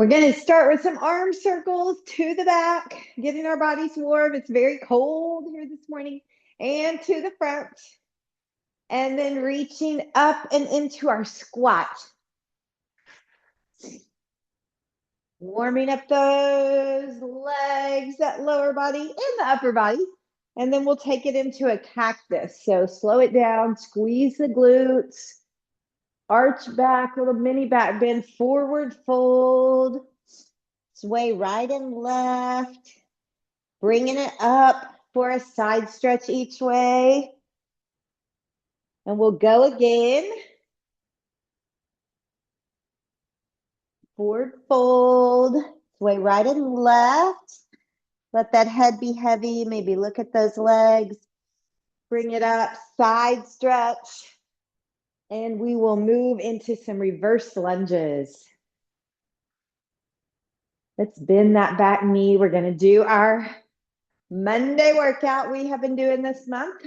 We're going to start with some arm circles to the back, getting our bodies warm. It's very cold here this morning, and to the front. And then reaching up and into our squat. Warming up those legs, that lower body and the upper body. And then we'll take it into a cactus. So slow it down, squeeze the glutes, arch back, little mini back bend, forward fold, sway right and left, bringing it up for a side stretch each way. And we'll go again. Forward fold, sway right and left. Let that head be heavy. Maybe look at those legs. Bring it up, side stretch. And we will move into some reverse lunges. Let's bend that back knee. We're going to do our Monday workout we have been doing this month.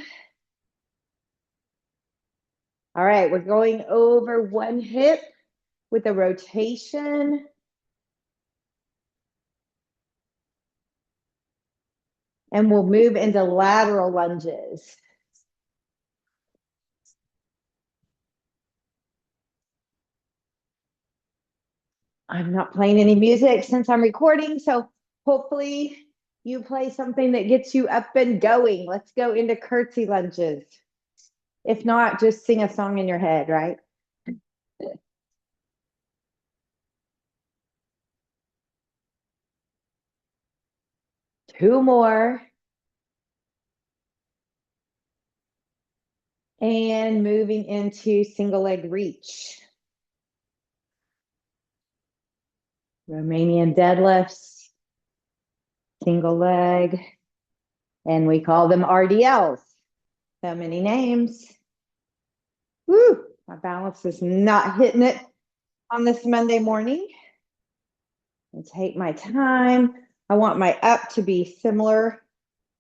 All right, we're going over one hip with a rotation. And we'll move into lateral lunges. I'm not playing any music since I'm recording, so hopefully you play something that gets you up and going. Let's go into curtsy lunges. If not, just sing a song in your head, right? Two more. And moving into single leg reach. Romanian deadlifts, single leg, and we call them RDLs. So many names. Woo, my balance is not hitting it on this Monday morning. And take my time. I want my up to be similar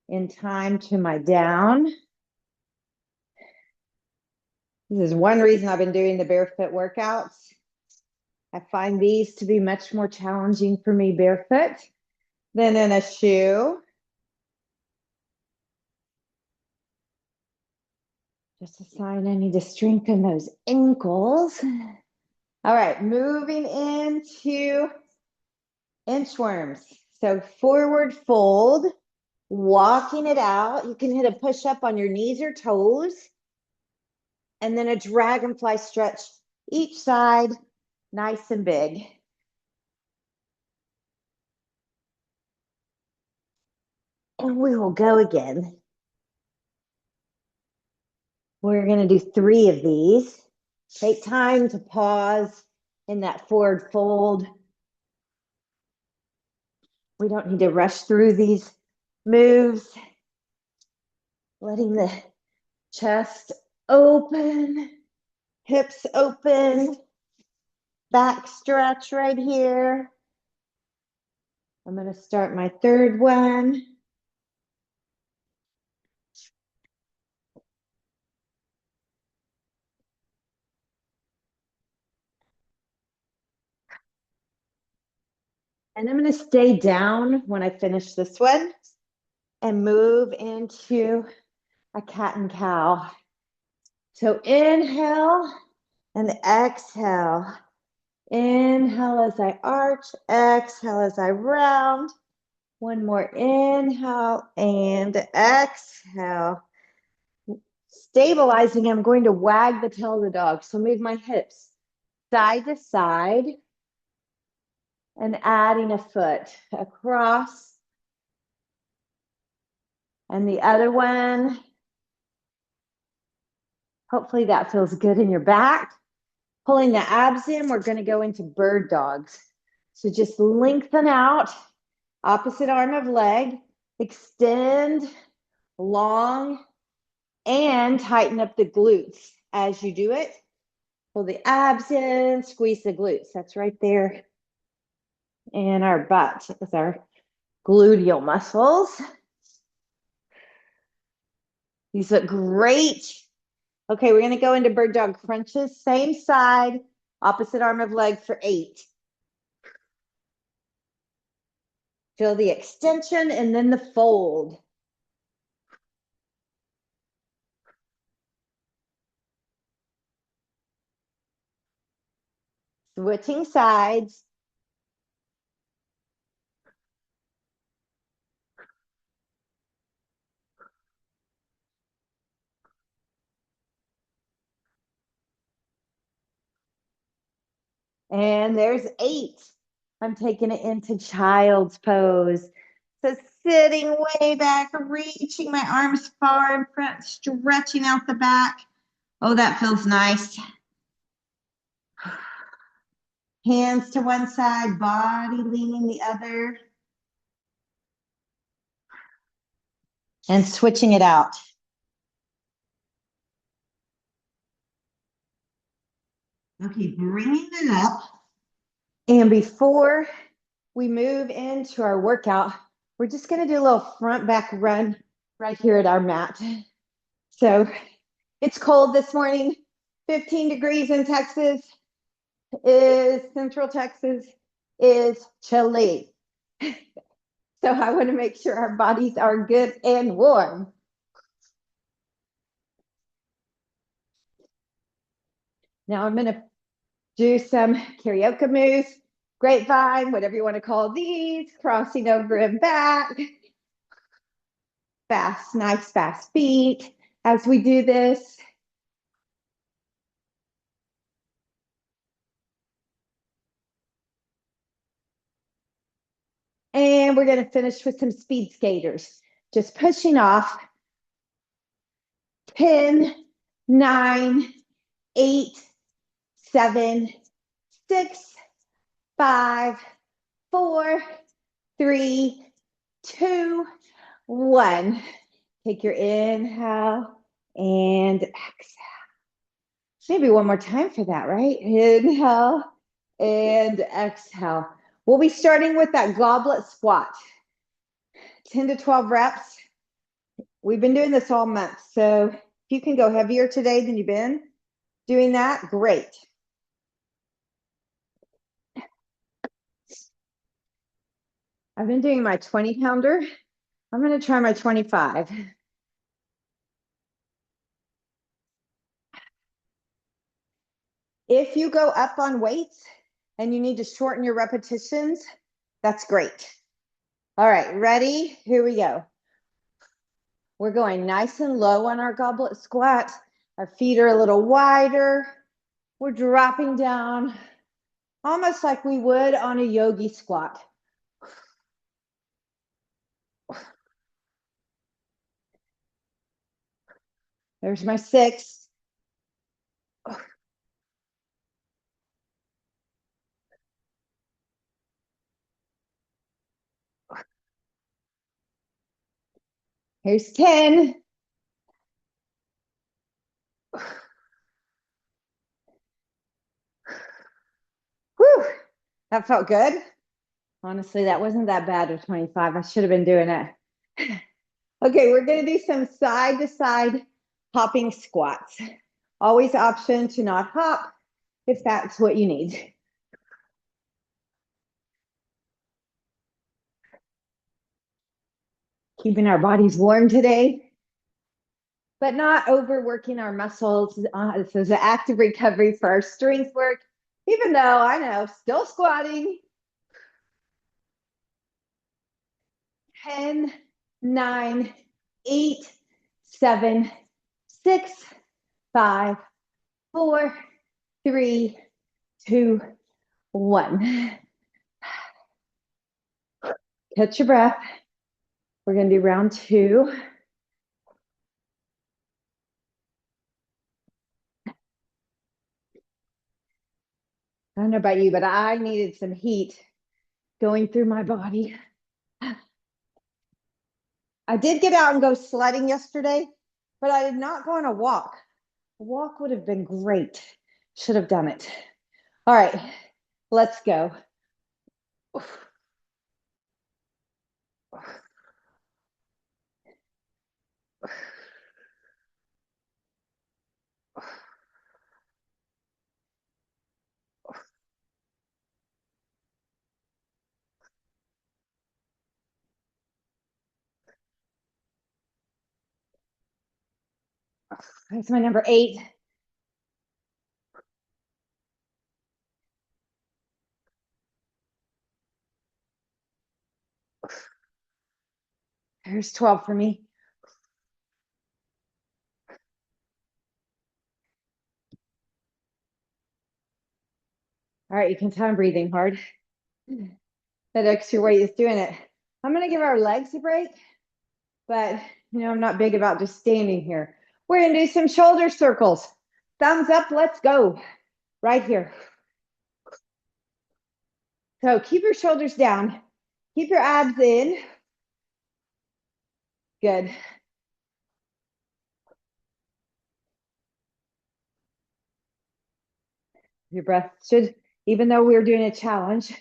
in time to my down. This is one reason I've been doing the barefoot workouts. I find these to be much more challenging for me barefoot than in a shoe. Just a sign I need to strengthen those ankles. All right, moving into inchworms. So forward fold, walking it out. You can hit a push-up on your knees or toes. And then a dragonfly stretch each side, nice and big. And we will go again. We're going to do 3 of these. Take time to pause in that forward fold. We don't need to rush through these moves. Letting the chest open, hips open, back stretch right here. I'm going to start my third one. And I'm going to stay down when I finish this one and move into a cat and cow. So inhale and exhale. Inhale as I arch, exhale as I round. One more inhale and exhale. Stabilizing, I'm going to wag the tail of the dog. So move my hips side to side and adding a foot across. And the other one. Hopefully that feels good in your back. Pulling the abs in, we're going to go into bird dogs. So just lengthen out, opposite arm of leg, extend long, and tighten up the glutes as you do it. Pull the abs in, squeeze the glutes. That's right there in our butt with our gluteal muscles. These look great. Okay, we're going to go into bird dog crunches. Same side, opposite arm of leg for 8. Feel the extension and then the fold. Switching sides. And there's 8. I'm taking it into child's pose. So sitting way back, reaching my arms far in front, stretching out the back. Oh, that feels nice. Hands to one side, body leaning the other. And switching it out. Okay, bringing it up. And before we move into our workout, we're just going to do a little front back run right here at our mat. So it's cold this morning, 15 degrees in Texas, is Central Texas, is chilly. So I want to make sure our bodies are good and warm. Now I'm going to do some karaoke moves, grapevine, whatever you want to call these, crossing over and back. Fast, nice fast feet as we do this. And we're going to finish with some speed skaters. Just pushing off. 10, 9, 8, 7, 6, 5, 4, 3, 2, 1. Take your inhale and exhale. Maybe one more time for that, right? Inhale and exhale. We'll be starting with that goblet squat. 10 to 12 reps. We've been doing this all month. So if you can go heavier today than you've been doing that, great. I've been doing my 20 pounder. I'm going to try my 25. If you go up on weights and you need to shorten your repetitions, that's great. All right, ready? Here we go. We're going nice and low on our goblet squat. Our feet are a little wider. We're dropping down almost like we would on a yogi squat. There's my 6. Here's 10. Whew, that felt good. Honestly, that wasn't that bad with 25. I should have been doing it. Okay, we're going to do some side to side hopping squats. Always option to not hop if that's what you need. Keeping our bodies warm today, but not overworking our muscles. This is an active recovery for our strength work, even though I know, still squatting. 10, 9, 8, 7, 6, 5, 4, 3, 2, 1. Catch your breath. We're going to do round 2. I don't know about you, but I needed some heat going through my body. I did get out and go sledding yesterday, but I did not go on a walk. A walk would have been great. Should have done it. All right, let's go. That's my number 8. There's 12 for me. All right, you can tell I'm breathing hard. That extra weight is doing it. I'm going to give our legs a break, but I'm not big about just standing here. We're going to do some shoulder circles. Thumbs up, let's go. Right here. So keep your shoulders down. Keep your abs in. Good. Your breath should, even though we're doing a challenge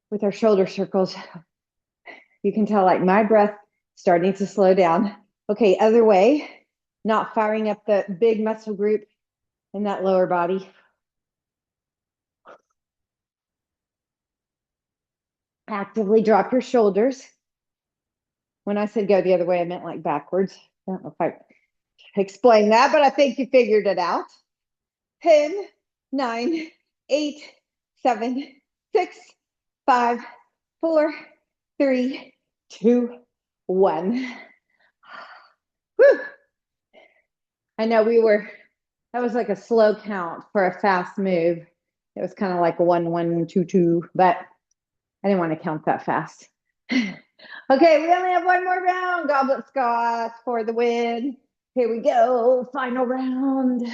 with our shoulder circles, you can tell like my breath starting to slow down. Okay, other way, not firing up the big muscle group in that lower body. Actively drop your shoulders. When I said go the other way, I meant like backwards. I don't know if I explained that, but I think you figured it out. 10, 9, 8, 7, 6, 5, 4, 3, 2, 1. Whew. I know that was like a slow count for a fast move. It was kind of like a 1, 1, 2, 2, but I didn't want to count that fast. Okay, we only have one more round. Goblet squats for the win. Here we go. Final round.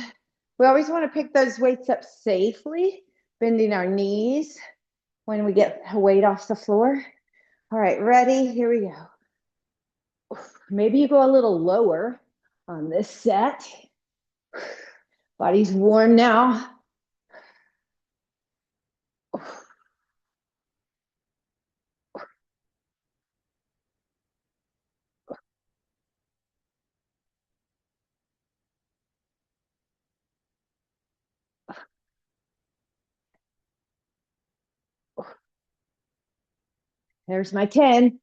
We always want to pick those weights up safely, bending our knees when we get weight off the floor. All right, ready? Here we go. Maybe you go a little lower on this set. Body's warm now. There's my 10.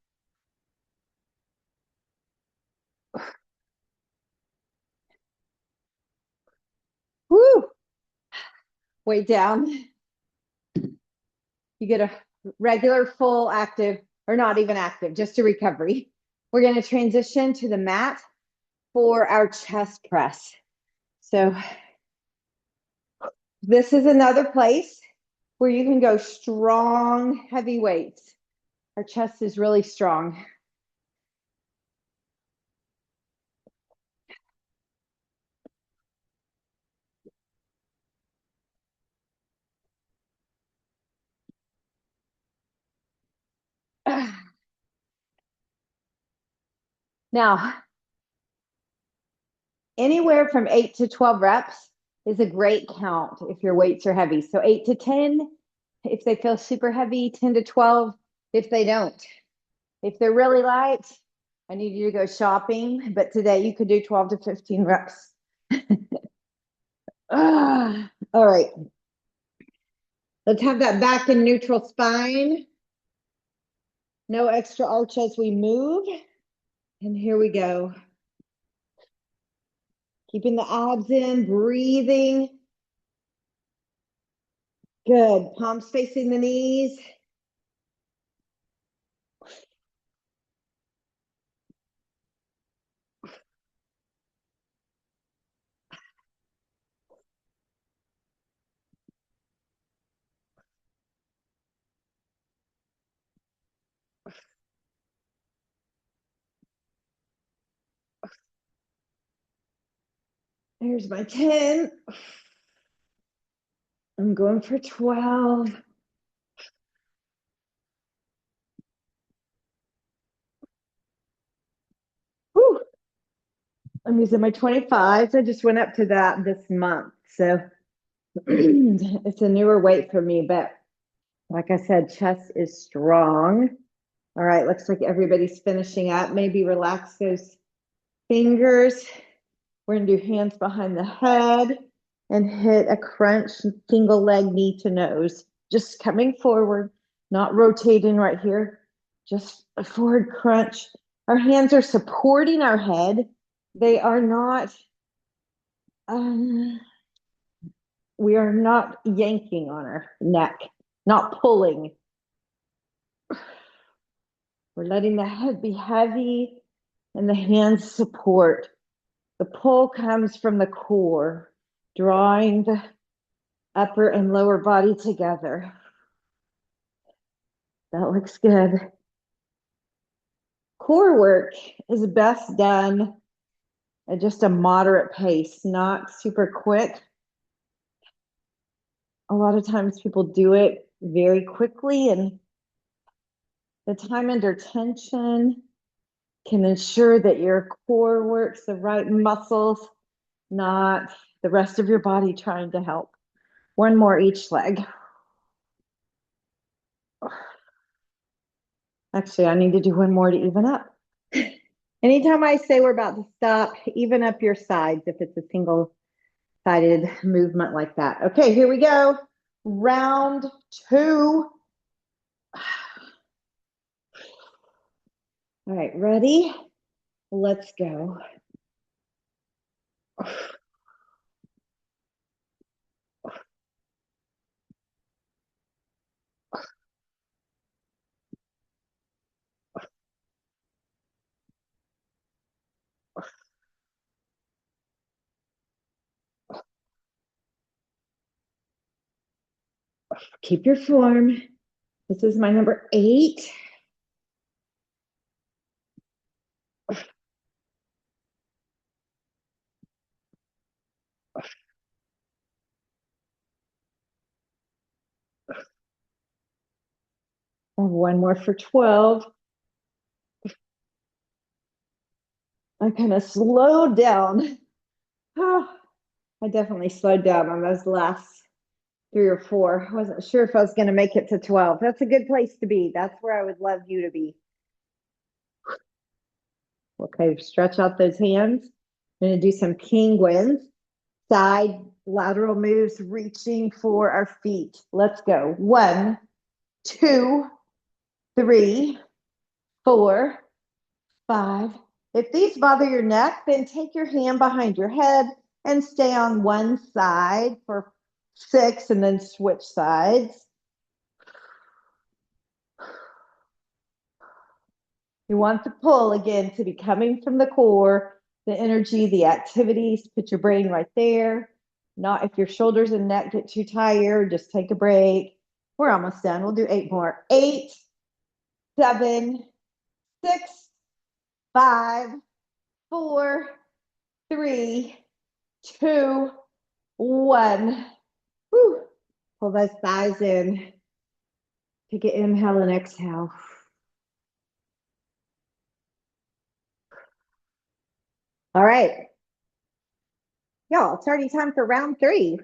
Woo! Weight down. You get a regular, full, active, or not even active, just a recovery. We're going to transition to the mat for our chest press. So this is another place where you can go strong, heavy weights. Our chest is really strong. Now, anywhere from 8 to 12 reps is a great count if your weights are heavy. So 8 to 10 if they feel super heavy, 10 to 12 if they don't. If they're really light, I need you to go shopping, but today you could do 12 to 15 reps. All right. Let's have that back in neutral spine. No extra arch as we move. And here we go. Keeping the abs in, breathing. Good. Palms facing the knees. Here's my 10. I'm going for 12. Whew. I'm using my 25s. I just went up to that this month. So it's a newer weight for me, but like I said, chest is strong. All right, looks like everybody's finishing up. Maybe relax those fingers. We're gonna do hands behind the head and hit a crunch, single leg, knee to nose. Just coming forward, not rotating right here. Just a forward crunch. Our hands are supporting our head. They are not Um, we are not yanking on our neck, not pulling. We're letting the head be heavy and the hands support. The pull comes from the core, drawing the upper and lower body together. That looks good. Core work is best done at just a moderate pace, not super quick. A lot of times people do it very quickly, and the time under tension can ensure that your core works the right muscles, not the rest of your body trying to help. One more each leg. Actually, I need to do one more to even up. Anytime I say we're about to stop, even up your sides if it's a single-sided movement like that. Okay, here we go. Round two. All right, ready? Let's go. Keep your form. This is my number 8. And one more for 12. I kind of slowed down. Oh, I definitely slowed down on those last 3 or 4. I wasn't sure if I was going to make it to 12. That's a good place to be. That's where I would love you to be. Okay, stretch out those hands. I'm going to do some penguins, side lateral moves, reaching for our feet. Let's go. 1, 2, 3, 4, 5. If these bother your neck, then take your hand behind your head and stay on one side for 6 and then switch sides. You want the pull again to be coming from the core, the energy, the activities. Put your brain right there. Not if your shoulders and neck get too tired, just take a break. We're almost done. We'll do 8 more. 8, 7, 6, 5, 4, 3, 2, 1. Whew. Pull those thighs in. Take an inhale and exhale. All right. Y'all, it's already time for round 3.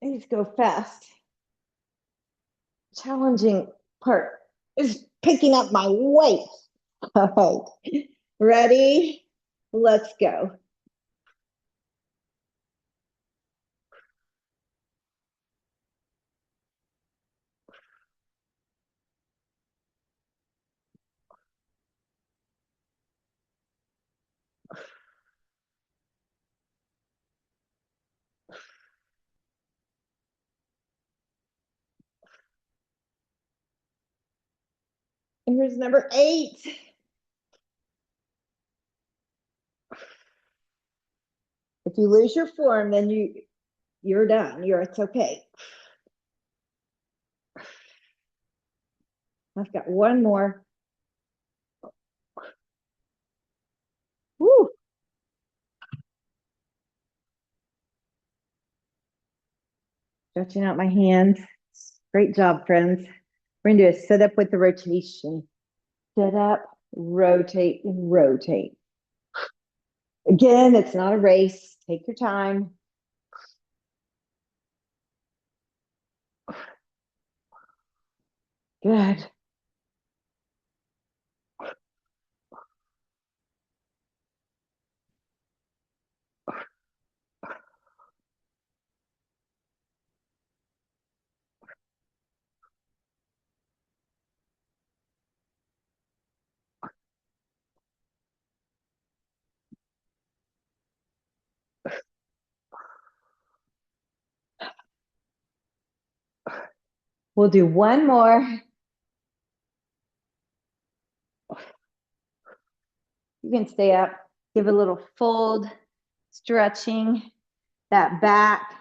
These go fast. Challenging part is picking up my weight. All right. Ready? Let's go. And here's number 8. If you lose your form, then you're done. It's okay. I've got one more. Woo. Stretching out my hands. Great job, friends. We're going to do a sit up with the rotation. Sit up, rotate, rotate. Again, it's not a race. Take your time. Good. We'll do one more. You can stay up, give a little fold, stretching that back,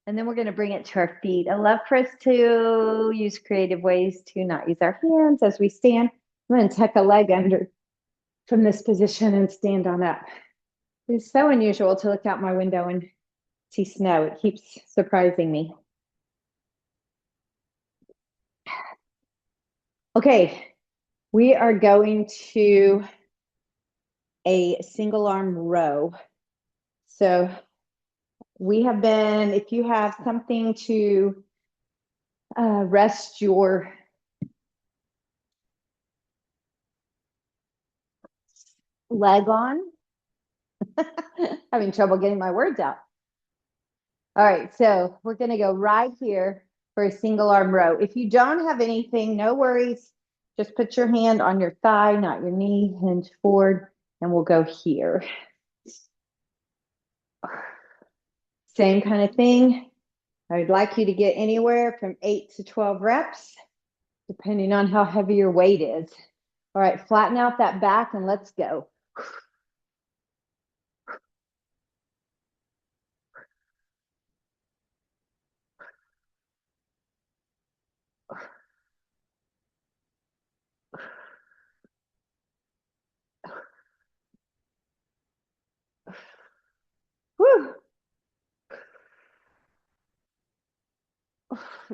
and then we're going to bring it to our feet. I love for us to use creative ways to not use our hands as we stand. I'm going to tuck a leg under from this position and stand on up. It's so unusual to look out my window and see snow. It keeps surprising me. Okay, we are going to a single arm row. So we have been, if you have something to rest your leg on, having trouble getting my words out. All right, so we're going to go right here for a single arm row. If you don't have anything, no worries. Just put your hand on your thigh, not your knee, hinge forward, and we'll go here. Same kind of thing. I'd like you to get anywhere from 8 to 12 reps, depending on how heavy your weight is. All right, flatten out that back and let's go. Whew.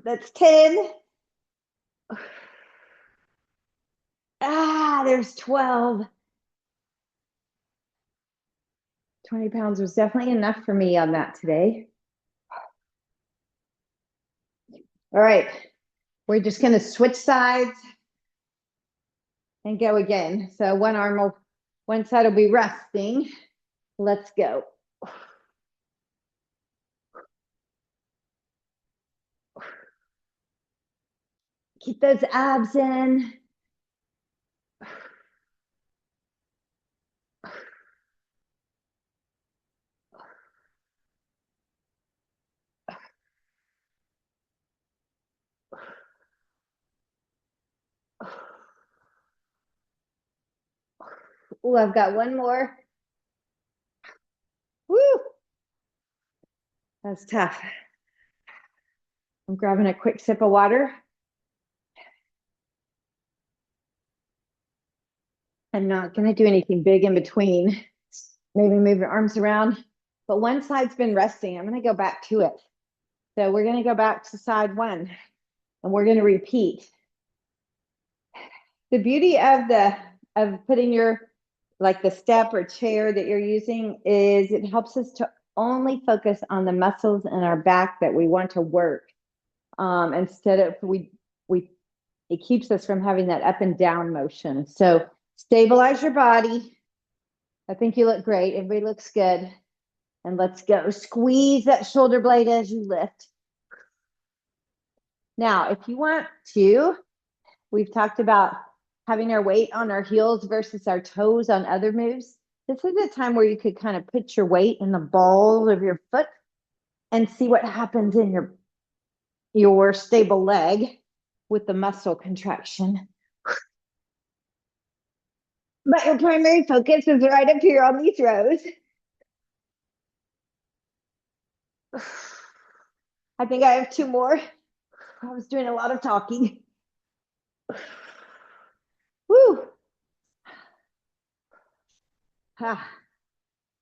That's 10. There's 12. 20 pounds was definitely enough for me on that today. All right, we're just going to switch sides and go again. So one side will be resting. Let's go. Keep those abs in. Oh, I've got one more. Woo! That's tough. I'm grabbing a quick sip of water. I'm not going to do anything big in between. Maybe move your arms around. But one side's been resting. I'm going to go back to it. So we're going to go back to side one. And we're going to repeat. The beauty of putting your, like the step or chair that you're using, is it helps us to only focus on the muscles in our back that we want to work. Instead of it keeps us from having that up and down motion. So stabilize your body. I think you look great. Everybody looks good. And let's go. Squeeze that shoulder blade as you lift. Now, if you want to, we've talked about having our weight on our heels versus our toes on other moves. This is a time where you could kind of put your weight in the ball of your foot and see what happens in your stable leg with the muscle contraction. But your primary focus is right up here on these rows. I think I have two more. I was doing a lot of talking. Woo. All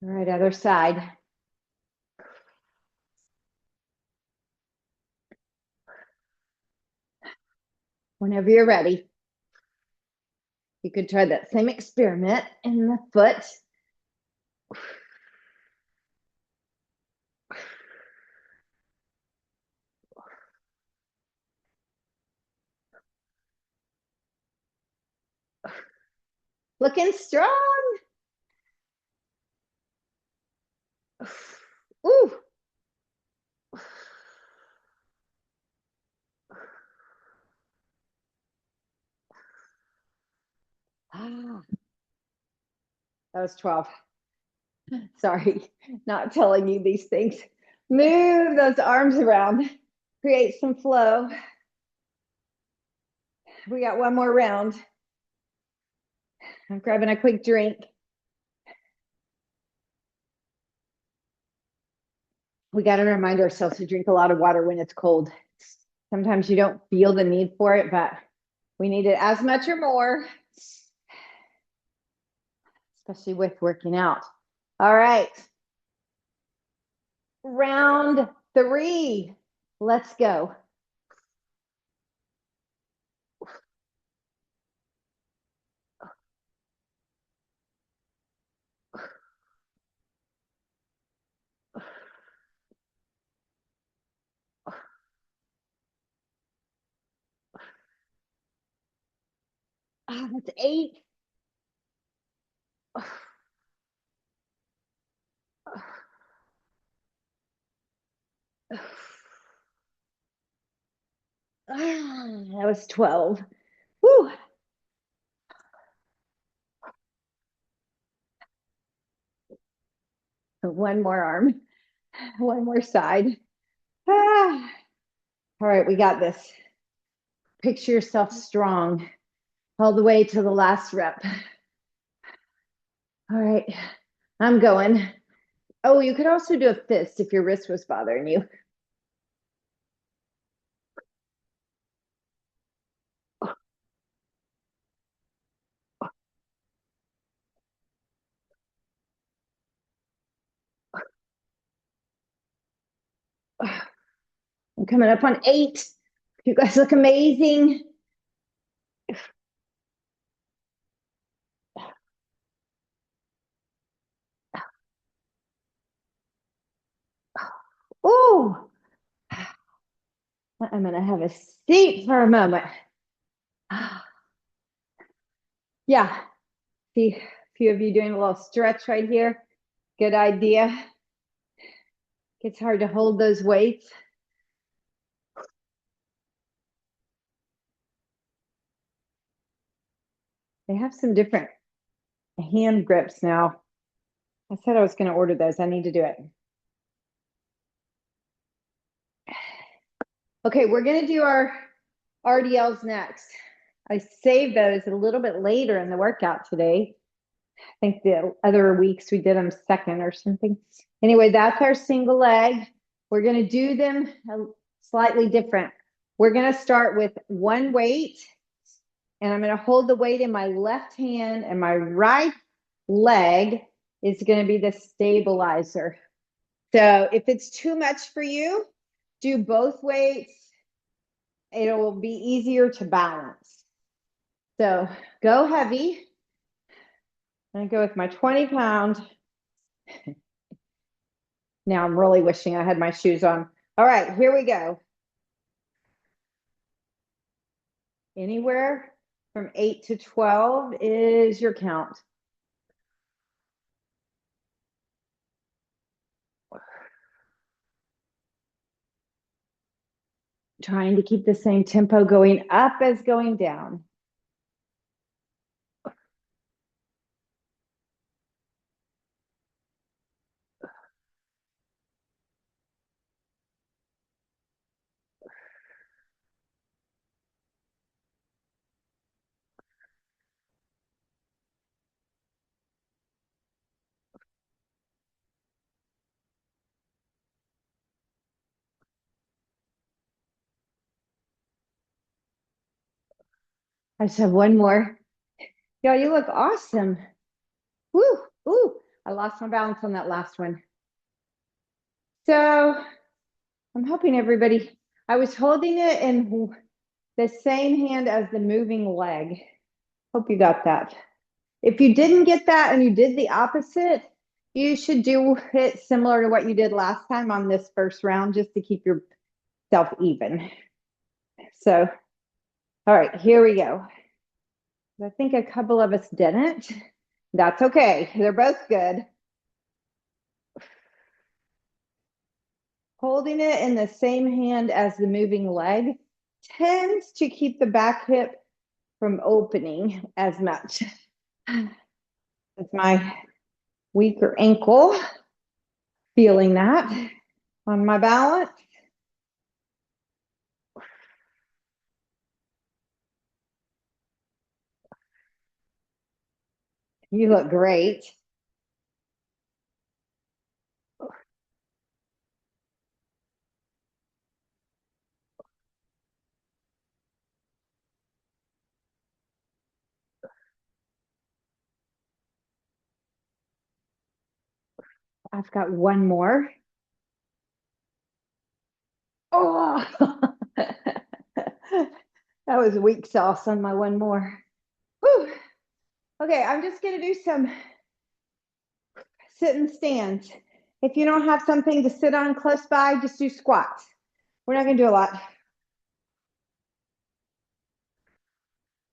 right, other side. Whenever you're ready, you could try that same experiment in the foot. Looking strong. Ooh. That was 12. Sorry, not telling you these things. Move those arms around. Create some flow. We got one more round. I'm grabbing a quick drink. We got to remind ourselves to drink a lot of water when it's cold. Sometimes you don't feel the need for it, but we need it as much or more, especially with working out. All right. Round 3. Let's go. That's 8. That was 12. Woo. One more arm, one more side. All right, we got this. Picture yourself strong all the way to the last rep. All right, I'm going. Oh, you could also do a fist if your wrist was bothering you. I'm coming up on 8. You guys look amazing. Oh, I'm going to have a seat for a moment. Yeah, see a few of you doing a little stretch right here. Good idea. It's hard to hold those weights. They have some different hand grips now. I said I was going to order those. I need to do it. Okay, we're going to do our RDLs next. I saved those a little bit later in the workout today. I think the other weeks we did them second or something. Anyway, that's our single leg. We're going to do them slightly different. We're going to start with one weight, and I'm going to hold the weight in my left hand, and my right leg is going to be the stabilizer. So if it's too much for you, do both weights. It'll be easier to balance. So go heavy. I'm going to go with my 20-pound. Now I'm really wishing I had my shoes on. All right, here we go. Anywhere from 8 to 12 is your count. Trying to keep the same tempo going up as going down. I just have one more. Y'all, you look awesome. Woo, ooh, I lost my balance on that last one. So I'm hoping everybody, I was holding it in the same hand as the moving leg. Hope you got that. If you didn't get that and you did the opposite, you should do it similar to what you did last time on this first round, just to keep yourself even. So, all right, here we go. I think a couple of us didn't. That's okay. They're both good. Holding it in the same hand as the moving leg tends to keep the back hip from opening as much. It's my weaker ankle. Feeling that on my balance. You look great. I've got one more. Oh, that was weak sauce on my one more. Whew. Okay, I'm just going to do some sit and stands. If you don't have something to sit on close by, just do squats. We're not going to do a lot.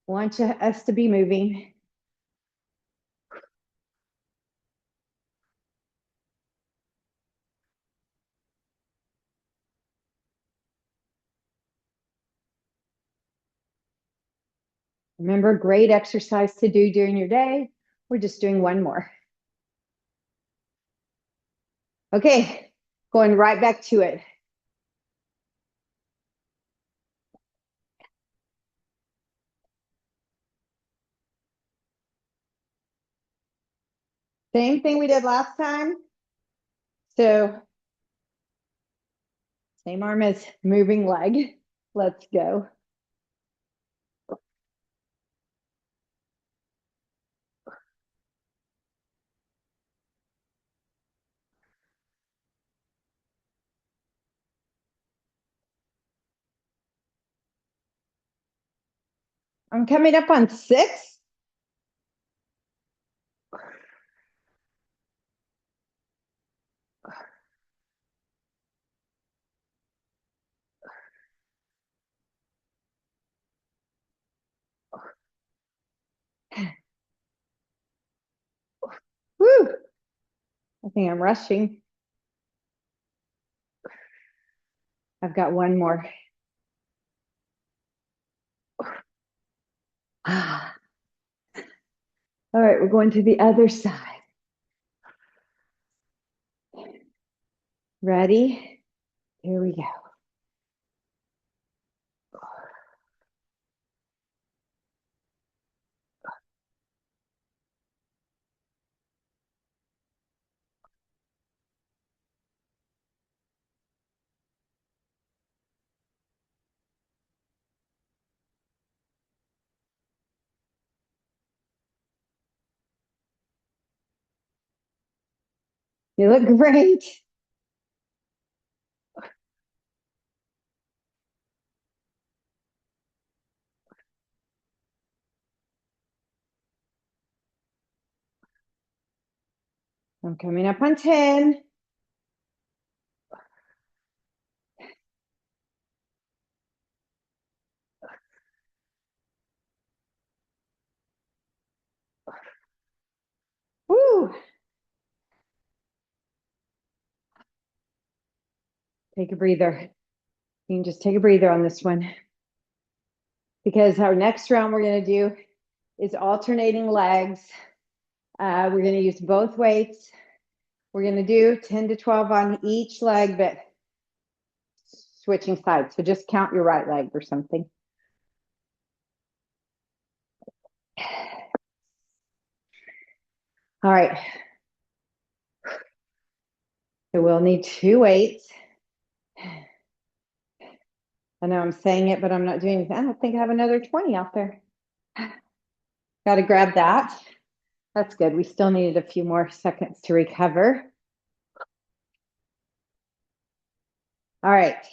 Want us to be moving. Remember, great exercise to do during your day. We're just doing one more. Okay, going right back to it. Same thing we did last time. So same arm as moving leg. Let's go. I'm coming up on 6. Woo! I think I'm rushing. I've got one more. Ah. All right, we're going to the other side. Ready? Here we go. You look great. I'm coming up on 10. Woo! Take a breather. You can just take a breather on this one because our next round we're going to do is alternating legs. We're going to use both weights. We're going to do 10 to 12 on each leg, but switching sides. So just count your right leg or something. All right. So we'll need 2 weights. I know I'm saying it, but I'm not doing anything. I don't think I have another 20 out there. Got to grab that. That's good. We still needed a few more seconds to recover. All right.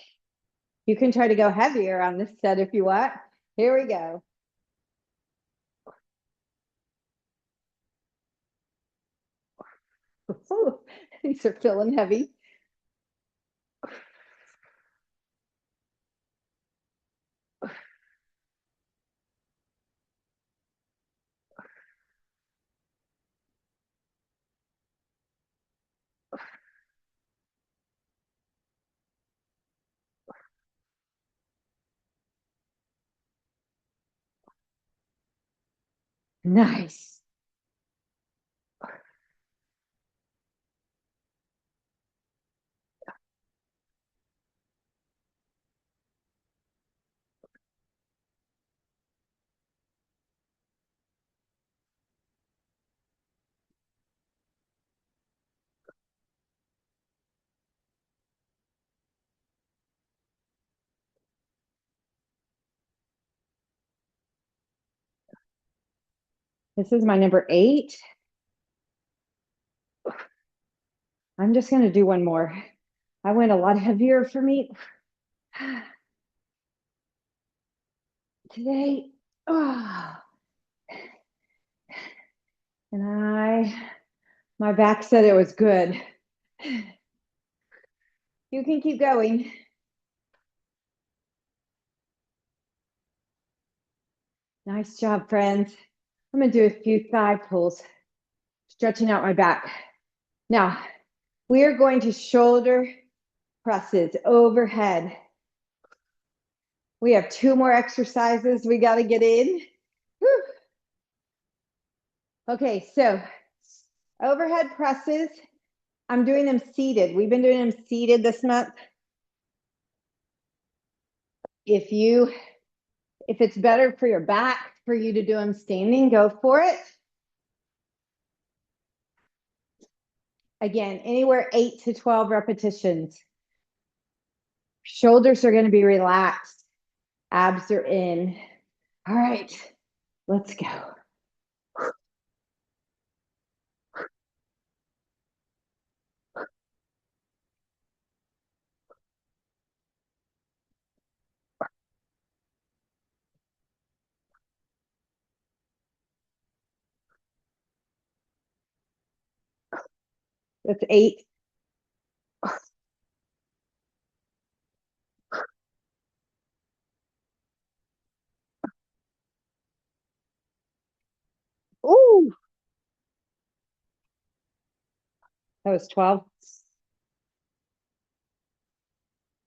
You can try to go heavier on this set if you want. Here we go. These are feeling heavy. Nice. This is my number 8. I'm just going to do one more. I went a lot heavier for me today. Oh. And my back said it was good. You can keep going. Nice job, friends. I'm going to do a few thigh pulls, stretching out my back. Now, we are going to shoulder presses overhead. We have 2 more exercises we got to get in. Whew. Okay, so overhead presses, I'm doing them seated. We've been doing them seated this month. If it's better for your back for you to do them standing, go for it. Again, anywhere 8 to 12 repetitions. Shoulders are going to be relaxed. Abs are in. All right, let's go. That's 8. Ooh, that was 12.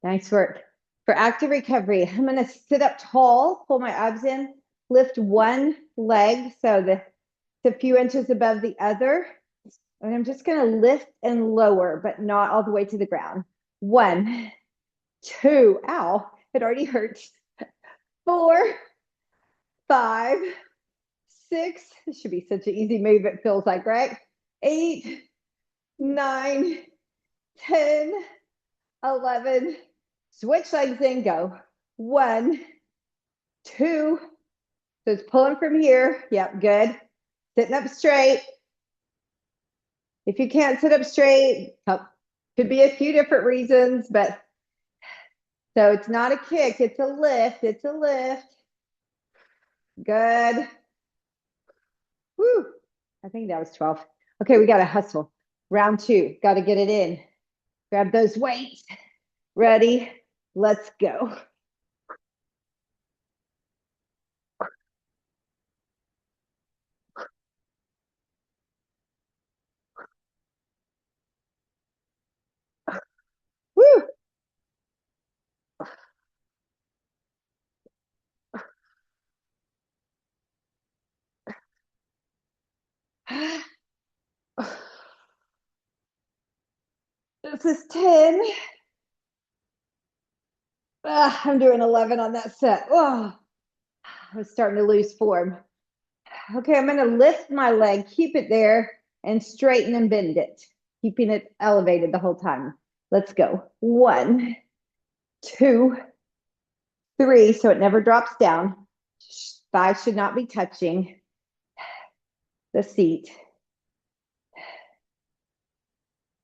Nice work. For active recovery, I'm going to sit up tall, pull my abs in, lift one leg so it's a few inches above the other. And I'm just going to lift and lower, but not all the way to the ground. 1, 2, ow, it already hurts. 4, 5, 6. This should be such an easy move, it feels like, right? 8, 9, 10, 11. Switch legs in, go. 1, 2. So it's pulling from here. Yep, good. Sitting up straight. If you can't sit up straight, could be a few different reasons, but so it's not a kick, it's a lift. It's a lift. Good. Woo. I think that was 12. Okay, we got to hustle. Round 2, got to get it in. Grab those weights. Ready? Let's go. Woo. This is 10. I'm doing 11 on that set. Oh, I was starting to lose form. Okay, I'm going to lift my leg, keep it there, and straighten and bend it, keeping it elevated the whole time. Let's go. 1, 2, 3, so it never drops down. Thighs should not be touching the seat.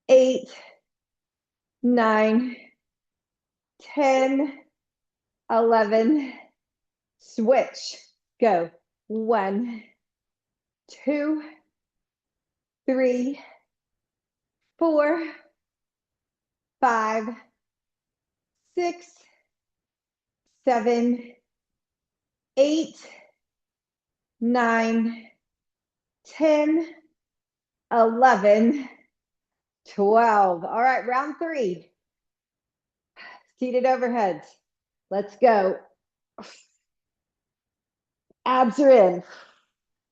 8, 9, 10, 11. Switch. Go. 1, 2, 3, 4, 5, 6, 7, 8, 9, 10, 11, 12. All right, round 3. Seated overheads. Let's go. Abs are in.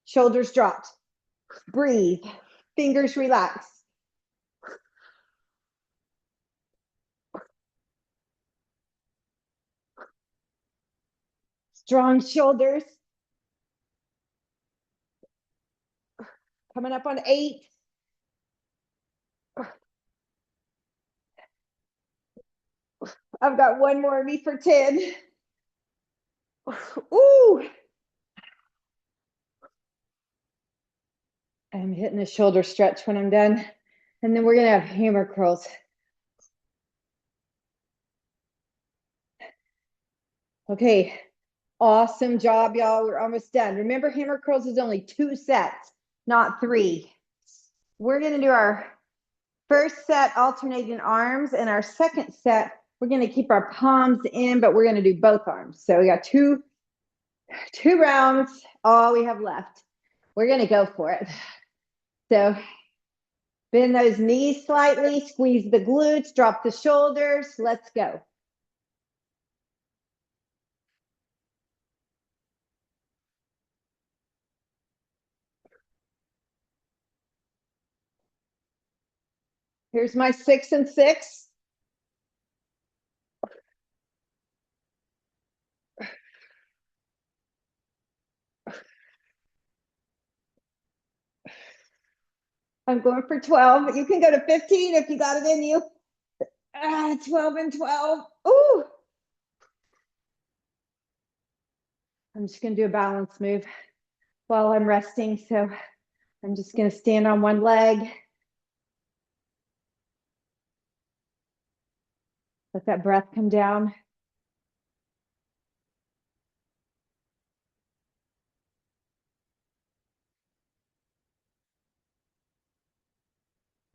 Shoulders dropped. Breathe. Fingers relaxed. Strong shoulders. Coming up on 8. I've got one more of me for 10. Ooh. I'm hitting a shoulder stretch when I'm done. And then we're going to have hammer curls. Okay. Awesome job, y'all. We're almost done. Remember, hammer curls is only 2 sets, not 3. We're going to do our first set alternating arms, and our second set, we're going to keep our palms in, but we're going to do both arms. So we got two rounds, all we have left. We're going to go for it. So bend those knees slightly, squeeze the glutes, drop the shoulders. Let's go. Here's my 6 and 6. I'm going for 12. You can go to 15 if you got it in you. 12 and 12. Ooh. I'm just going to do a balance move while I'm resting. So I'm just going to stand on one leg. Let that breath come down.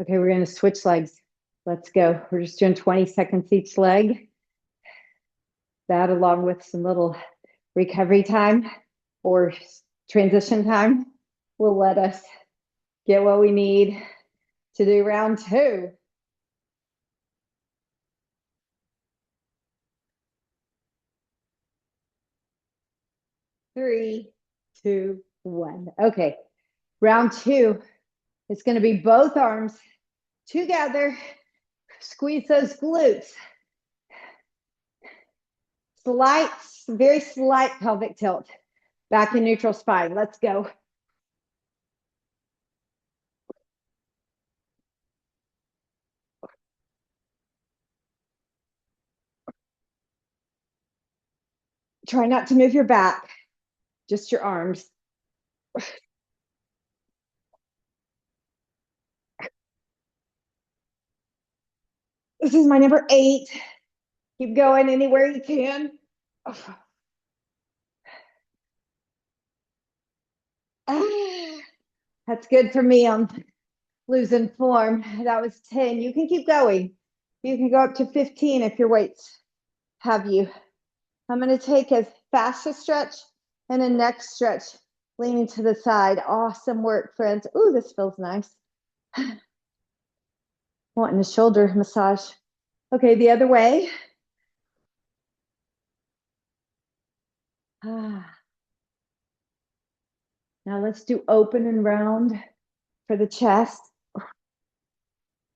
Okay, we're going to switch legs. Let's go. We're just doing 20 seconds each leg. That along with some little recovery time or transition time will let us get what we need to do round 2. Three, 2, 1. Okay, round 2 is going to be both arms together. Squeeze those glutes. Slight, very slight pelvic tilt. Back in neutral spine. Let's go. Try not to move your back, just your arms. This is my number 8. Keep going anywhere you can. That's good for me on losing form. That was 10. You can keep going. You can go up to 15 if your weights have you. I'm going to take a fascia stretch and a neck stretch, leaning to the side. Awesome work, friends. Ooh, this feels nice. Wanting a shoulder massage. Okay, the other way. Now let's do open and round for the chest.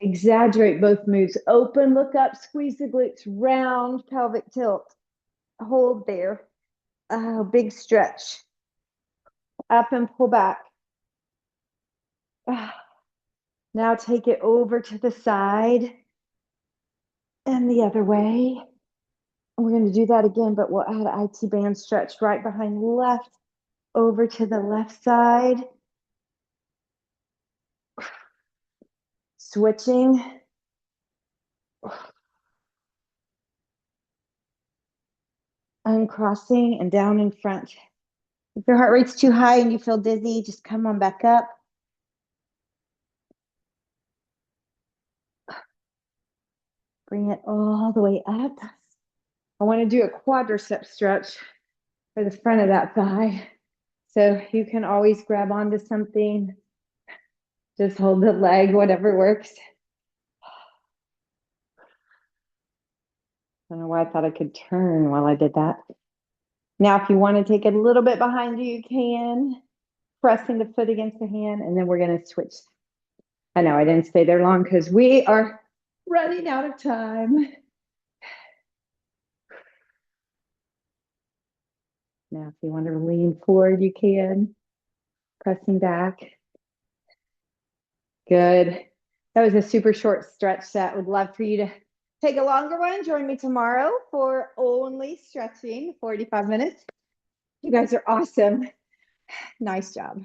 Exaggerate both moves. Open, look up, squeeze the glutes, round, pelvic tilt. Hold there. Oh, big stretch. Up and pull back. Now take it over to the side and the other way. We're going to do that again, but we'll add an IT band stretch right behind left, over to the left side. Switching. Uncrossing and down in front. If your heart rate's too high and you feel dizzy, just come on back up. Bring it all the way up. I want to do a quadricep stretch for the front of that thigh. So you can always grab onto something. Just hold the leg, whatever works. I don't know why I thought I could turn while I did that. Now, if you want to take it a little bit behind you, you can. Pressing the foot against the hand, and then we're going to switch. I know I didn't stay there long because we are running out of time. Now, if you want to lean forward, you can. Pressing back. Good. That was a super short stretch set. Would love for you to take a longer one. Join me tomorrow for only stretching, 45 minutes. You guys are awesome. Nice job.